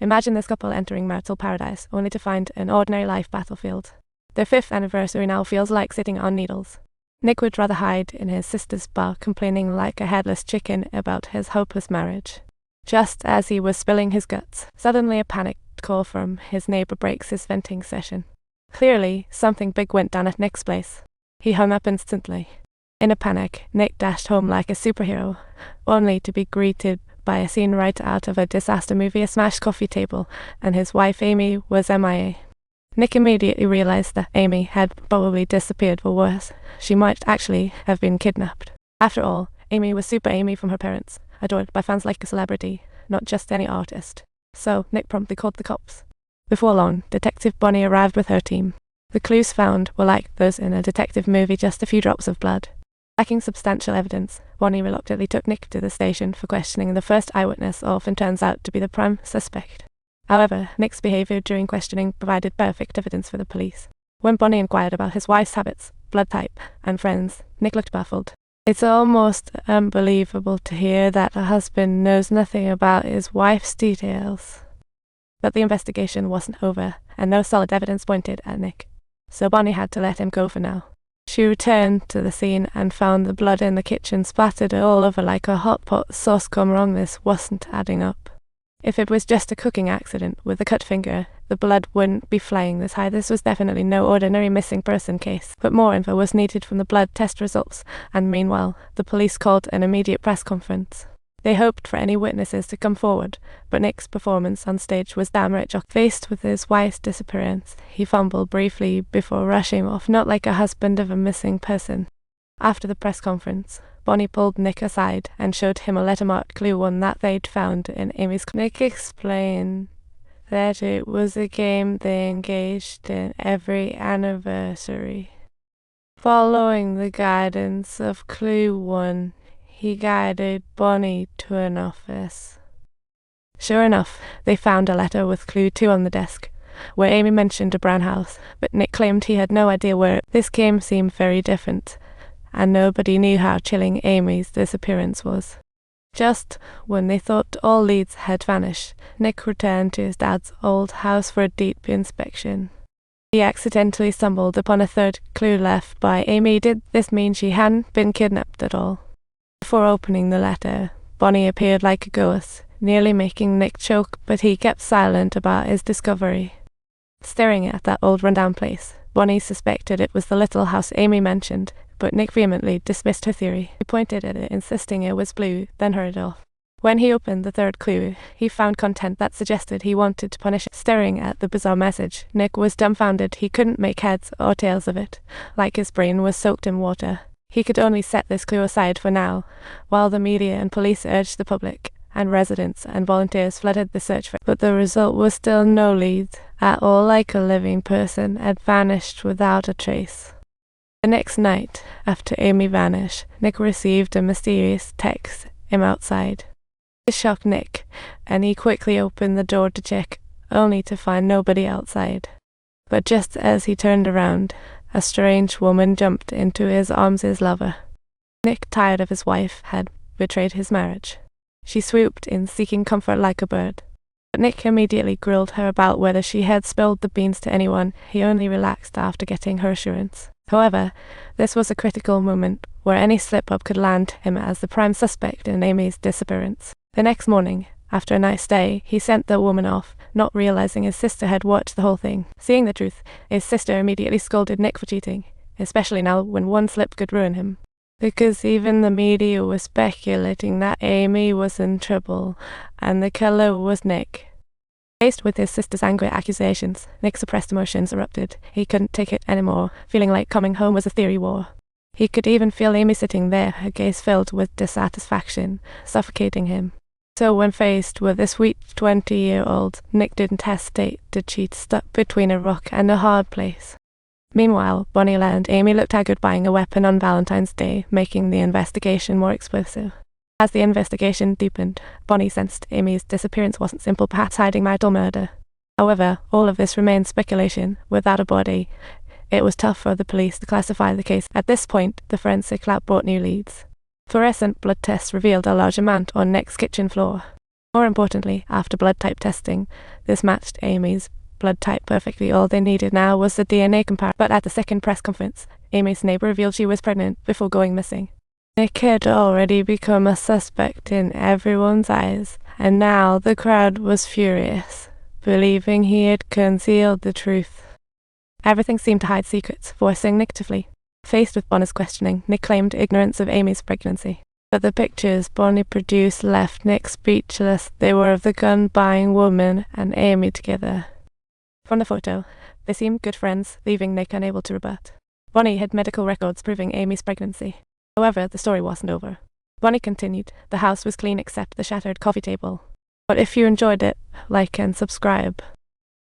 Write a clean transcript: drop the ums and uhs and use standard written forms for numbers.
Imagine this couple entering marital paradise, only to find an ordinary life battlefield. Their 5th anniversary now feels like sitting on needles. Nick would rather hide in his sister's bar, complaining like a headless chicken about his hopeless marriage. Just as he was spilling his guts, suddenly a panicked call from his neighbor breaks his venting session. Clearly, something big went down at Nick's place. He hung up instantly. In a panic, Nick dashed home like a superhero, only to be greeted by a scene right out of a disaster movie: a smashed coffee table, and his wife Amy was MIA. Nick immediately realized that Amy had probably disappeared, or worse, she might actually have been kidnapped. After all, Amy was Super Amy from her parents, adored by fans like a celebrity, not just any artist. So Nick promptly called the cops. Before long, Detective Bonnie arrived with her team. The clues found were like those in a detective movie, just a few drops of blood. Lacking substantial evidence, Bonnie reluctantly took Nick to the station for questioning, and the first eyewitness often turns out to be the prime suspect. However, Nick's behavior during questioning provided perfect evidence for the police. When Bonnie inquired about his wife's habits, blood type, and friends, Nick looked baffled. It's almost unbelievable to hear that a husband knows nothing about his wife's details. But the investigation wasn't over, and no solid evidence pointed at Nick. So Bonnie had to let him go for now. She returned to the scene and found the blood in the kitchen splattered all over like a hot pot sauce. Come wrong, this wasn't adding up. If it was just a cooking accident with a cut finger, the blood wouldn't be flying this high. This was definitely no ordinary missing person case. But more info was needed from the blood test results, and meanwhile, the police called an immediate press conference. They hoped for any witnesses to come forward, but Nick's performance on stage was downright shocking. Faced with his wife's disappearance, he fumbled briefly before rushing off, not like a husband of a missing person. After the press conference, Bonnie pulled Nick aside and showed him a letter-marked clue, one that they'd found in Amy's. Nick explained that it was a game they engaged in every anniversary. Following the guidance of Clue 1, he guided Bonnie to an office. Sure enough, they found a letter with Clue 2 on the desk, where Amy mentioned a brown house, but Nick claimed he had no idea where. This game seemed very different, and nobody knew how chilling Amy's disappearance was. Just when they thought all leads had vanished, Nick returned to his dad's old house for a deep inspection. He accidentally stumbled upon a third clue left by Amy. Did this mean she hadn't been kidnapped at all? Before opening the letter, Bonnie appeared like a ghost, nearly making Nick choke, but he kept silent about his discovery. Staring at that old rundown place, Bonnie suspected it was the little house Amy mentioned, but Nick vehemently dismissed her theory. He pointed at it, insisting it was blue, then hurried off. When he opened the third clue, he found content that suggested he wanted to punish it. Staring at the bizarre message, Nick was dumbfounded. He couldn't make heads or tails of it, like his brain was soaked in water. He could only set this clue aside for now, while the media and police urged the public, and residents and volunteers flooded the search for it. But the result was still no lead at all, like a living person had vanished without a trace. The next night, after Amy vanished, Nick received a mysterious text him outside. This shocked Nick, and he quickly opened the door to check, only to find nobody outside. But just as he turned around, a strange woman jumped into his arms, his lover. Nick, tired of his wife, had betrayed his marriage. She swooped in, seeking comfort like a bird. But Nick immediately grilled her about whether she had spilled the beans to anyone. He only relaxed after getting her assurance. However, this was a critical moment where any slip-up could land him as the prime suspect in Amy's disappearance. The next morning, after a nice day, he sent the woman off, not realizing his sister had watched the whole thing. Seeing the truth, his sister immediately scolded Nick for cheating, especially now when one slip could ruin him. Because even the media was speculating that Amy was in trouble, and the killer was Nick. Faced with his sister's angry accusations, Nick's suppressed emotions erupted. He couldn't take it anymore, feeling like coming home was a theory war. He could even feel Amy sitting there, her gaze filled with dissatisfaction, suffocating him. So when faced with a sweet 20-year-old, Nick didn't hesitate to cheat, stuck between a rock and a hard place. Meanwhile, Bonnie learned Amy looked haggard buying a weapon on Valentine's Day, making the investigation more explosive. As the investigation deepened, Bonnie sensed Amy's disappearance wasn't simple, perhaps hiding marital murder. However, all of this remained speculation. Without a body, it was tough for the police to classify the case. At this point, the forensic lab brought new leads. Fluorescent blood tests revealed a large amount on Nick's kitchen floor. More importantly, after blood type testing, this matched Amy's blood type perfectly. All they needed now was the DNA comparison. But at the second press conference, Amy's neighbor revealed she was pregnant before going missing. Nick had already become a suspect in everyone's eyes, and now the crowd was furious, believing he had concealed the truth. Everything seemed to hide secrets, forcing Nick to flee. Faced with Bonnie's questioning, Nick claimed ignorance of Amy's pregnancy. But the pictures Bonnie produced left Nick speechless. They were of the gun-buying woman and Amy together. From the photo, they seemed good friends, leaving Nick unable to rebut. Bonnie had medical records proving Amy's pregnancy. However, the story wasn't over. Bonnie continued, the house was clean except the shattered coffee table. But if you enjoyed it, like and subscribe.